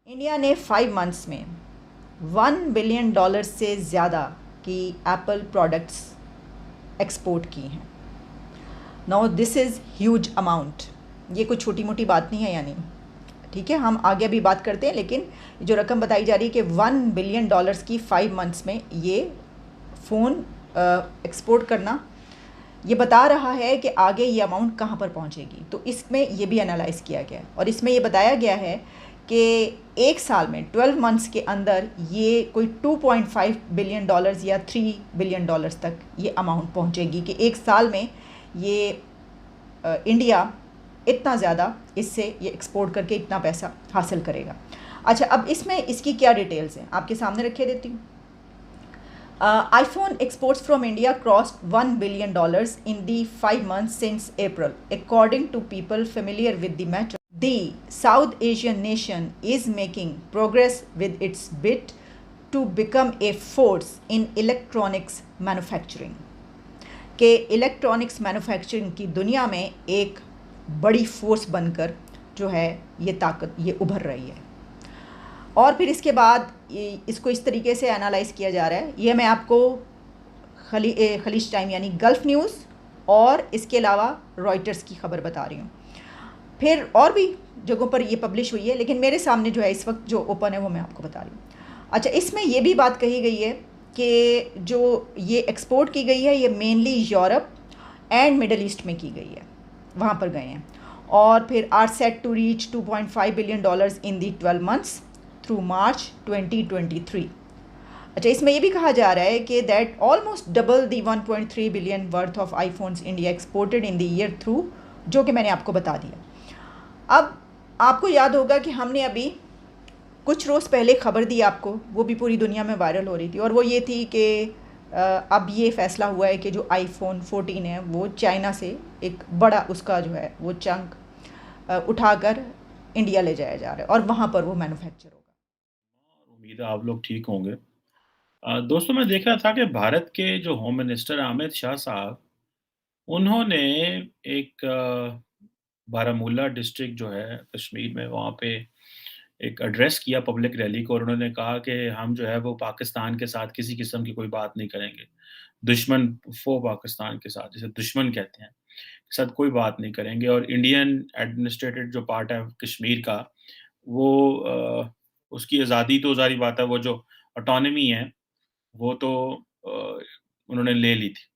India ने 5 months में $1 billion से ज़्यादा की एप्पल प्रोडक्ट्स एक्सपोर्ट की हैं। Now this is huge amount. ये कोई छोटी मोटी बात नहीं है, यानी ठीक है, हम आगे भी बात करते हैं, लेकिन जो रकम बताई जा रही है कि $1 बिलियन की 5 मंथ्स में ये फ़ोन एक्सपोर्ट करना, ये बता रहा है कि आगे ये अमाउंट कहाँ पर पहुँचेगी। तो इसमें ये भी एनालाइज़ किया गया है और इसमें ये बताया गया है कि एक साल में 12 मंथ्स के अंदर ये कोई $2.5 बिलियन या $3 बिलियन तक ये अमाउंट पहुँचेगी कि एक साल में ये इंडिया इतना ज़्यादा इससे ये एक्सपोर्ट करके इतना पैसा हासिल करेगा। अच्छा, अब इसमें इसकी क्या डिटेल्स हैं आपके सामने रखे देती हूँ। iPhone exports from India crossed $1 billion in the 5 months since April, according to people familiar with the matter. The South Asian nation is making progress with its bid to become a force in electronics manufacturing. कि electronics manufacturing की दुनिया में एक बड़ी force बनकर जो है ये ताकत ये उभर रही है। और फिर इसके बाद इसको इस तरीके से एनालाइज़ किया जा रहा है। ये मैं आपको खलीज टाइम यानी गल्फ़ न्यूज़ और इसके अलावा रॉयटर्स की खबर बता रही हूँ। फिर और भी जगहों पर ये पब्लिश हुई है, लेकिन मेरे सामने जो है इस वक्त जो ओपन है वो मैं आपको बता रही हूँ। अच्छा, इसमें ये भी बात कही गई है कि जो ये एक्सपोर्ट की गई है ये mainly Europe and middle east में की गई है, वहाँ पर गए हैं। और फिर are set to reach $2.5 billion in the 12 months through March 2023। अच्छा, इसमें ये भी कहा जा रहा है कि that almost double the 1.3 billion worth of iPhones India exported in the year through, जो कि मैंने आपको बता दिया। अब आपको याद होगा कि हमने अभी कुछ रोज़ पहले खबर दी आपको, वो भी पूरी दुनिया में वायरल हो रही थी, और वो ये थी कि अब ये फ़ैसला हुआ है कि जो आईफोन 14 है वो चाइना से एक बड़ा उसका जो है वो चंक उठाकर इंडिया ले जाया जा रहा है और वहाँ पर वो मैन्युफैक्चर होगा। उम्मीद है आप लोग ठीक होंगे। दोस्तों मैं देख रहा था कि भारत के जो होम मिनिस्टर अमित शाह साहब, उन्होंने एक बारामूला डिस्ट्रिक्ट जो है कश्मीर में, वहाँ पे एक एड्रेस किया पब्लिक रैली को, और उन्होंने कहा कि हम जो है वो पाकिस्तान के साथ किसी किस्म की कोई बात नहीं करेंगे। दुश्मन फो पाकिस्तान के साथ, जिसे दुश्मन कहते हैं, के साथ कोई बात नहीं करेंगे, और इंडियन एडमिनिस्ट्रेटेड जो पार्ट है कश्मीर का, वो उसकी आज़ादी तो ज़ाहिर बात है, वो जो ऑटोनॉमी है वो तो अ, उन्होंने ले ली थी,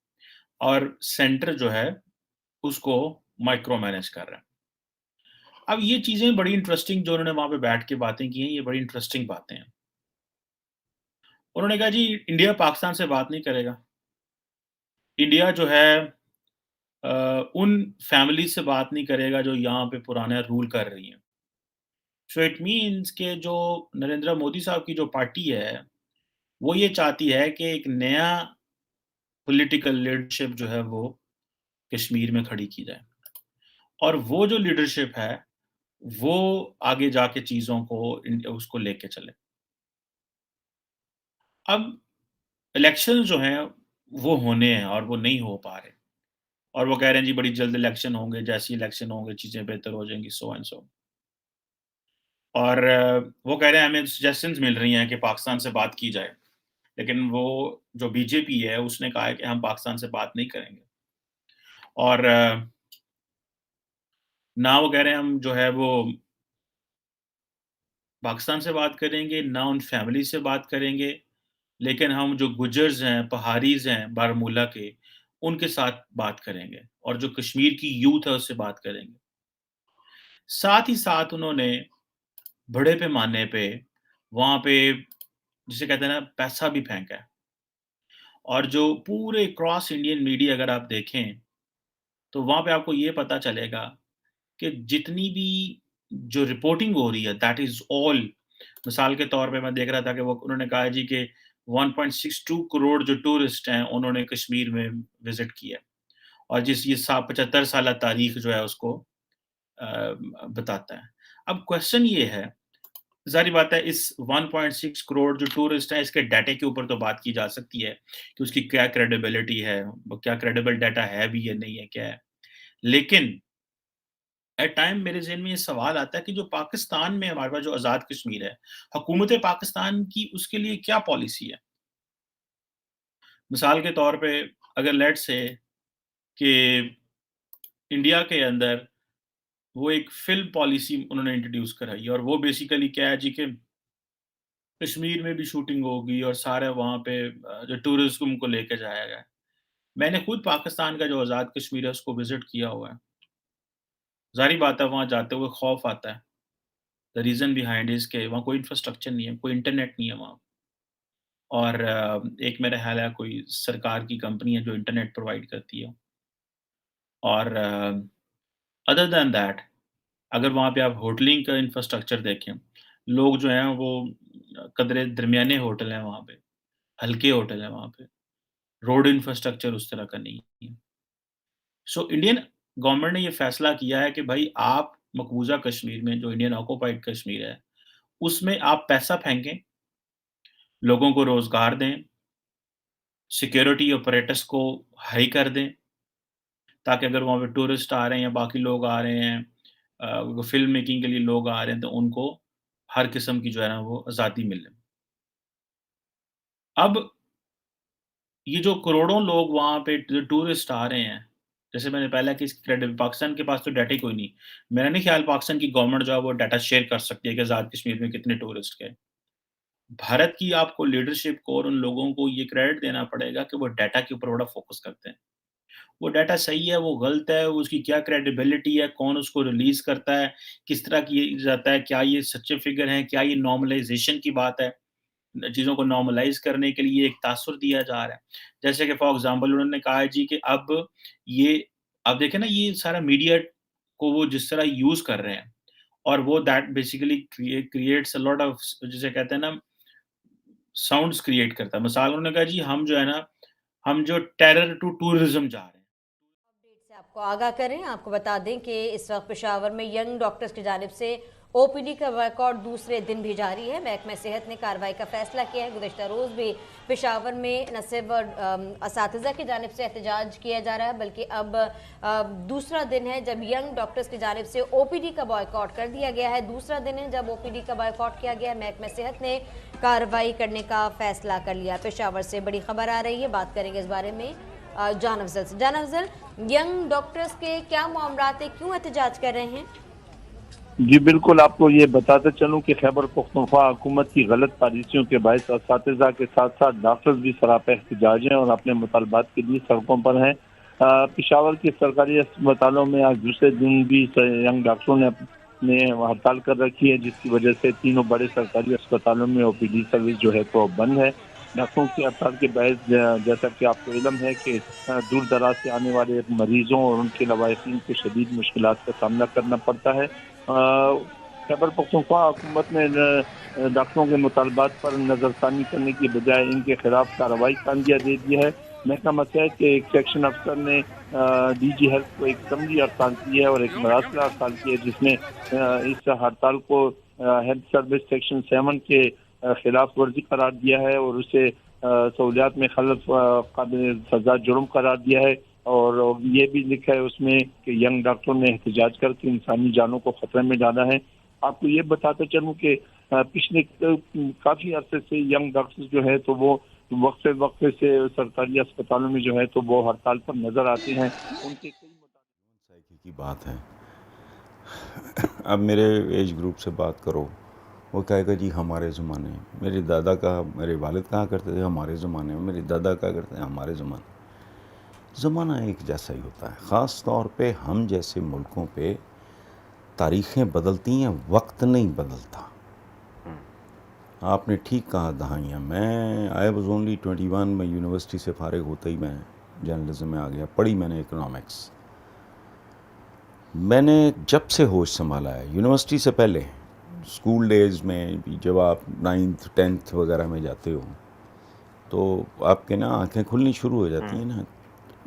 और सेंटर जो है उसको माइक्रो मैनेज कर रहा है। अब ये चीज़ें बड़ी इंटरेस्टिंग जो उन्होंने वहाँ पे बैठ के बातें की हैं, ये बड़ी इंटरेस्टिंग बातें हैं। उन्होंने कहा जी इंडिया पाकिस्तान से बात नहीं करेगा। इंडिया जो है उन फैमिली से बात नहीं करेगा जो यहाँ पे पुराना रूल कर रही हैं। सो इट मीन्स कि जो नरेंद्र मोदी साहब की जो पार्टी है, वो ये चाहती है कि एक नया पॉलिटिकल लीडरशिप जो है वो कश्मीर में खड़ी की जाए, और वो जो लीडरशिप है, वो आगे जाके चीज़ों को उसको लेके चले। अब इलेक्शन जो हैं, वो होने हैं और वो नहीं हो पा रहे, और वो कह रहे हैं जी बड़ी जल्द इलेक्शन होंगे, जैसे ही इलेक्शन होंगे चीज़ें बेहतर हो जाएँगी, सो एंड सो। और वो कह रहे हैं हमें सजेशंस मिल रही हैं कि पाकिस्तान से बात की जाए। लेकिन वो जो बीजेपी है उसने कहा है कि हम पाकिस्तान से बात नहीं करेंगे। और ना वो कह रहे हैं हम जो है वो पाकिस्तान से बात करेंगे, ना उन फैमिली से बात करेंगे, लेकिन हम जो गुज्जर्स हैं, पहाड़ीज़ हैं बारामूला के, उनके साथ बात करेंगे, और जो कश्मीर की यूथ है उससे बात करेंगे। साथ ही साथ उन्होंने बड़े पैमाने पे वहाँ पे जिसे कहते हैं ना पैसा भी फेंका है, और जो पूरे क्रॉस इंडियन मीडिया अगर आप देखें, तो वहाँ पे आपको ये पता चलेगा कि जितनी भी जो रिपोर्टिंग हो रही है दैट इज़ ऑल, मिसाल के तौर पे मैं देख रहा था कि वो उन्होंने कहा है जी कि 1.62 करोड़ जो टूरिस्ट हैं उन्होंने कश्मीर में विज़िट किया है, और जिस ये सा 75 साला तारीख जो है उसको बताता है। अब क्वेश्चन ये है, ज़ाहिर बात है इस 1.6 करोड़ जो टूरिस्ट हैं इसके डाटा के ऊपर तो बात की जा सकती है कि उसकी क्या क्रेडिबिलिटी है, वो क्या क्रेडिबल डाटा है भी या नहीं है, क्या है। लेकिन एट टाइम मेरे ज़हन में ये सवाल आता है कि जो पाकिस्तान में हमारे पास जो आज़ाद कश्मीर है, हुकूमत पाकिस्तान की उसके लिए क्या पॉलिसी है? मिसाल के तौर पे अगर लेट्स से कि इंडिया के अंदर वो एक फ़िल्म पॉलिसी उन्होंने इंट्रोड्यूस कराई है और वो बेसिकली क्या है जी कि कश्मीर में भी शूटिंग होगी और सारे वहाँ पे जो टूरिज़्म को लेके जाया गया है। मैंने खुद पाकिस्तान का जो आज़ाद कश्मीर है उसको विज़िट किया हुआ है। ज़ाहिर बात है वहाँ जाते हुए खौफ़ आता है। द रीज़न बिहाइंड इज़ के वहाँ कोई इंफ्रास्ट्रक्चर नहीं है, कोई इंटरनेट नहीं है वहाँ और एक मेरा ख़्याल है कोई सरकार की कंपनी है जो इंटरनेट प्रोवाइड करती है और अदर दैन दैट अगर वहाँ पे आप होटलिंग का इंफ्रास्ट्रक्चर देखें, लोग जो हैं वो कदरे दरमियाने होटल हैं वहाँ पे, हल्के होटल हैं वहाँ पे, रोड इंफ्रास्ट्रक्चर उस तरह का नहीं है। सो इंडियन गवर्नमेंट ने ये फैसला किया है कि भई आप मकबूज़ा कश्मीर में जो इंडियन ऑक्यूपाइड कश्मीर है, उसमें आप पैसा फेंकें, लोगों को रोज़गार दें, सिक्योरिटी ऑपरेटर्स को हाई कर दें, ताकि अगर वहाँ पे टूरिस्ट आ रहे हैं या बाकी लोग आ रहे हैं फ़िल्म मेकिंग के लिए लोग आ रहे हैं, तो उनको हर किस्म की जो है ना वो आज़ादी मिले। अब ये जो करोड़ों लोग वहाँ पे जो टूरिस्ट आ रहे हैं, जैसे मैंने पहले कि पाकिस्तान के पास तो डाटा ही कोई नहीं। मेरा नहीं ख़्याल पाकिस्तान की गवर्नमेंट जो है वो डाटा शेयर कर सकती है कि आज़ाद कश्मीर में कितने टूरिस्ट गए। भारत की आपको लीडरशिप को और उन लोगों को ये क्रेडिट देना पड़ेगा कि वो डाटा के ऊपर बड़ा फ़ोकस करते हैं। वो डाटा सही है, वो गलत है, उसकी क्या क्रेडिबिलिटी है, कौन उसको रिलीज़ करता है, किस तरह किया जाता है, क्या ये सच्चे फ़िगर हैं, क्या ये नॉर्मलाइज़ेशन की बात है? चीज़ों को नॉर्मलाइज़ करने के लिए एक तासुर दिया जा रहा है। जैसे कि फॉर एग्ज़ाम्पल उन्होंने कहा है जी कि ये अब देखें ना ये सारा मीडिया को वो जिस तरह यूज़ कर रहे हैं और वो that basically creates a lot of जिसे कहते हैं ना साउंड्स क्रिएट करता है। मिसाल उन्होंने कहा जी हम जो है ना, हम जो टेरर टू टूरिज़्म जा रहे हैं। अपडेट से आपको आगाह करें, आपको बता दें कि इस वक्त पेशावर में यंग डॉक्टर्स की जानिब से ओपीडी का वर्कआउट दूसरे दिन भी जारी है। महकमा सेहत ने कार्रवाई का फैसला किया है। गुज़श्ता रोज़ भी पेशावर में न सिर्फ असातिज़ा की जानिब से एहतजाज किया जा रहा है, बल्कि अब दूसरा दिन है जब यंग डॉक्टर्स की जानिब से ओपीडी का बॉयकॉट कर दिया गया है। दूसरा दिन है जब ओपीडी का बॉयकॉट किया गया है। महकमा सेहत ने कार्रवाई करने का फैसला कर लिया। पेशावर से बड़ी खबर आ रही है, बात करेंगे इस बारे में जान अफजल से। जान अफजल, यंग डॉक्टर्स के क्या मामलात है, क्यों एहतजाज कर रहे हैं? जी बिल्कुल, आपको ये बताते चलूं कि खैबर पख्तूनख्वा हुकूमत की गलत पॉलिसियों के बायस असातिज़ा के साथ साथ डॉक्टर्स भी सरापा एहतजाज हैं और अपने मुतालबात के लिए सड़कों पर हैं। पेशावर के सरकारी अस्पतालों में आज दूसरे दिन भी यंग डॉक्टरों ने हड़ताल कर रखी है, जिसकी वजह से तीनों बड़े सरकारी अस्पतालों में ओपीडी सर्विस जो है तो बंद है। डॉक्टरों की हड़ताल के बायस जैसा कि आपको इल्म है कि दूर दराज से आने वाले मरीजों और उनके लवाहिकीन को शदीद मुश्किलात का सामना करना पड़ता है। खैबर पख्तूनख्वा हुकूमत ने डॉक्टरों के मुतालबात पर नजरसानी करने की बजाय इनके खिलाफ कार्रवाई का अंदिया दे दिया है। महकमा सेहत के एक सेक्शन अफसर ने डीजी हेल्थ को एक समझी हड़ताल की है और एक मरासला हड़ताल की है, जिसमें इस हड़ताल को हेल्थ सर्विस सेक्शन 7 के खिलाफ वर्जी करार दिया है और उसे सहूलियात में खलफ काबिल सजा जुर्म करार दिया है। और ये भी लिखा है उसमें कि यंग डॉक्टरों ने एहतजाज करके इंसानी जानों को खतरे में डाला है। आपको ये बताते चलूं कि पिछले काफ़ी अरसे से यंग डॉक्टर्स जो है तो वो वक्फे से सरकारी अस्पतालों में जो है तो वो हड़ताल पर नजर आते हैं। उनके साइकी की बात है। अब मेरे एज ग्रुप से बात करो, वो कहेगा जी हमारे ज़माने में, मेरे दादा का मेरे वालिद कहा करते थे हमारे ज़माने में, मेरे दादा कहा करते थे हमारे ज़माने। ज़माना एक जैसा ही होता है। ख़ास तौर पे हम जैसे मुल्कों पे तारीख़ें बदलती हैं, वक्त नहीं बदलता। आपने ठीक कहा दहाइयाँ। मैं आई वाज ओनली 21 में यूनिवर्सिटी से फारिग होते ही मैं जर्नलिज्म में आ गया। पढ़ी मैंने इकोनॉमिक्स। मैंने जब से होश संभाला है, यूनिवर्सिटी से पहले स्कूल डेज़ में भी जब आप 9th 10th वगैरह में जाते हो तो आपके ना आंखें खुलनी शुरू हो जाती हैं ना।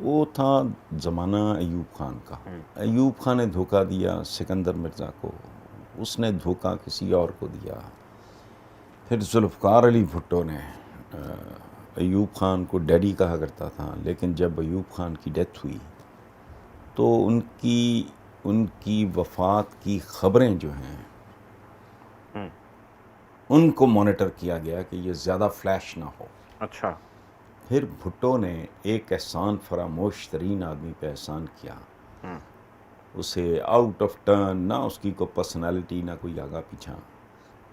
वो था ज़माना अयूब खान का। अयूब खान ने धोखा दिया सिकंदर मिर्ज़ा को, उसने धोखा किसी और को दिया। फिर जुल्फ़कार अली भुट्टो ने अयूब खान को डैडी कहा करता था, लेकिन जब अयूब खान की डेथ हुई तो उनकी उनकी वफ़ात की ख़बरें जो हैं उनको मॉनिटर किया गया कि ये ज़्यादा फ्लैश ना हो। अच्छा। फिर भुट्टो ने एक एहसान फरामोश तरीन आदमी पे एहसान किया, उसे आउट ऑफ टर्न, ना उसकी कोई पर्सनालिटी ना कोई आगा पीछा,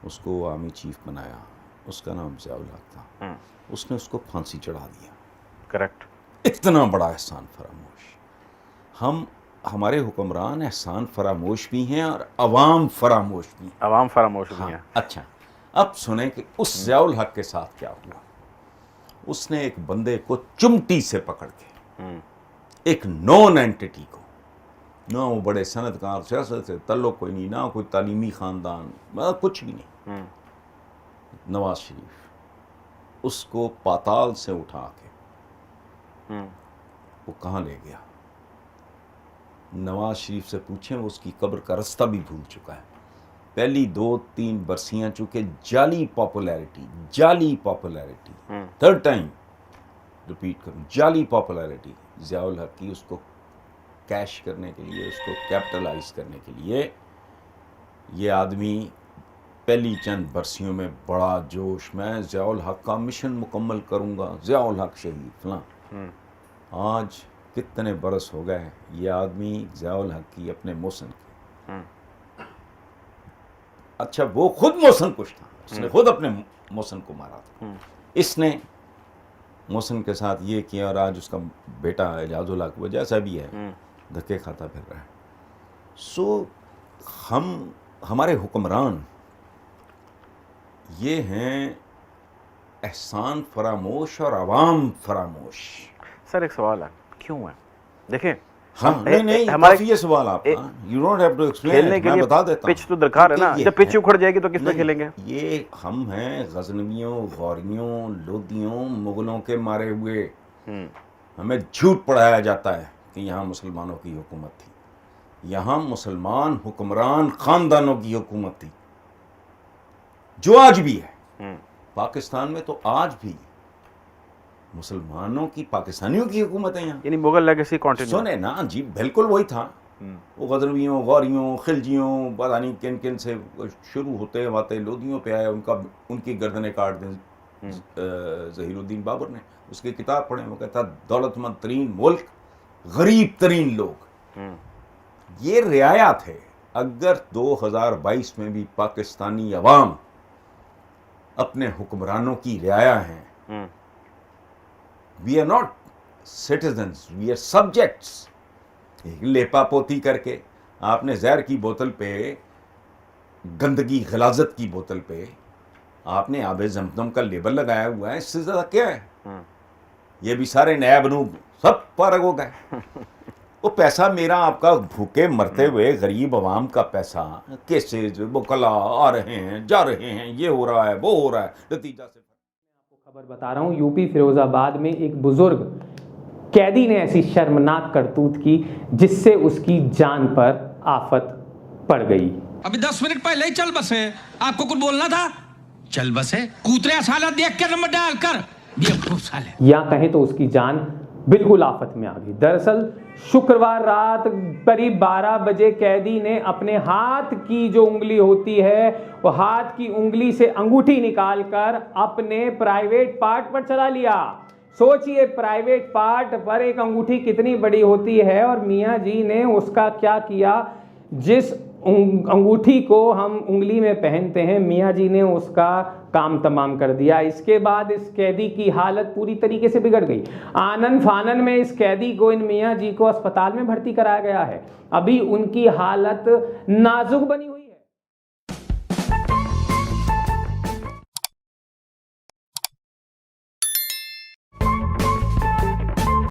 उसको आर्मी चीफ बनाया। उसका नाम ज़ियाउल हक था। उसने उसको फांसी चढ़ा दिया। करेक्ट। इतना बड़ा एहसान फरामोश। हमारे हुक्मरान एहसान फरामोश भी हैं और अवाम फरामोश भी हैं। अवाम फरामोश भी हैं। अच्छा, अब सुने कि उस ज़ियाउल हक के साथ क्या हुआ। उसने एक बंदे को चिमटी से पकड़ के, एक नॉन एंटिटी को, ना वो बड़े सनतकार सियासत से तल्लुक़ कोई नहीं, ना कोई तालीमी ख़ानदान, मतलब कुछ भी नहीं, नवाज शरीफ, उसको पाताल से उठा के वो कहाँ ले गया। नवाज शरीफ से पूछें, वो उसकी कब्र का रास्ता भी भूल चुका है। पहली 2-3 बरसियाँ चूँकि जाली पॉपुलैरिटी, थर्ड टाइम रिपीट करूँ, जाली पॉपुलैरिटी ज़ियाउल हक की, उसको कैश करने के लिए, उसको कैपिटलाइज करने के लिए ये आदमी पहली चंद बरसियों में बड़ा जोश, मैं ज़ियाउल हक का मिशन मुकम्मल करूँगा, ज़ियाउल हक शहीद फलां। आज कितने बरस हो गए ये आदमी ज़ियाउल हक की अपने मोहसिन की, अच्छा वो खुद मोहसिन कुछ था, उसने खुद अपने मोहसिन को मारा था, इसने मोहसिन के साथ ये किया, और आज उसका बेटा एजाजुल हक वो जैसा भी है धक्के खाता फिर रहा है। सो हमारे हुक्मरान ये हैं एहसान फरामोश और अवाम फरामोश। सर एक सवाल है, क्यों है? देखिए, हाँ, नहीं हमारे ये सवाल आपका, you don't have to explain, खेलने के मैं लिए बता देता हूं। पिच तो दरकार है ना, जब पिच उखड़ जाएगी तो किस पे खेलेंगे? ये हम हैं गजनवियों, गौरियों, लोदियों, मुगलों के मारे हुए। हमें झूठ पढ़ाया जाता है कि यहाँ मुसलमानों की हुकूमत थी। यहाँ मुसलमान हुक्मरान खानदानों की हुकूमत थी, जो आज भी है। पाकिस्तान में तो आज भी मुसलमानों की, पाकिस्तानियों की हुकूमत है यहाँ, यानी मुगल लेगेसी कंटिन्यू। सुने ना जी, बिल्कुल वही था। वो गजनवियों, गौरियों, खिलजियों, पता नहीं किन किन से शुरू होते बातें लोदियों पे आए, उनकी गर्दनें काट दें ज़हीरुद्दीन बाबर ने। उसकी किताब पढ़ें, वो कहता दौलतमंद तरीन मुल्क, गरीब तरीन लोग। ये रियाया थे। अगर 2022 में भी पाकिस्तानी अवाम अपने हुक्मरानों की रियाया हैं, we are not citizens, we are subjects. लेपा पोती करके आपने जहर की बोतल पे, गंदगी गलाजत की बोतल पे आपने आबे जमजम का लेबल लगाया हुआ है, इससे ज़्यादा क्या है? ये भी सारे नया बनू सब फारग हो गए। वो पैसा मेरा आपका, भूखे मरते हुए गरीब आवाम का पैसा, केसेज मुकला आ रहे हैं, जा रहे हैं, ये हो रहा है, वो हो रहा है, नतीजा से आपको खबर बता रहा हूँ, यूपी फिरोजाबाद में एक बुजुर्ग कैदी ने ऐसी शर्मनाक करतूत की जिससे उसकी जान पर आफत पड़ गई। अभी 10 मिनट पहले ही चल बसे, आपको कुछ बोलना था? चल बसे, कूतरे साला देख के नंबर डाल कर, या कहें तो उसकी जान बिल्कुल आफत में आ गई। दरअसल शुक्रवार रात करीब 12 बजे कैदी ने अपने हाथ की जो उंगली होती है, वो हाथ की उंगली से अंगूठी निकालकर अपने प्राइवेट पार्ट पर चला लिया। सोचिए, प्राइवेट पार्ट पर एक अंगूठी कितनी बड़ी होती है, और मियाँ जी ने उसका क्या किया, जिस अंगूठी को हम उंगली में पहनते हैं, मियाँ जी ने उसका काम तमाम कर दिया। इसके बाद इस कैदी की हालत पूरी तरीके से बिगड़ गई। आनन फानन में इस कैदी को, इन मियाँ जी को अस्पताल में भर्ती कराया गया है। अभी उनकी हालत नाजुक बनी हुई है।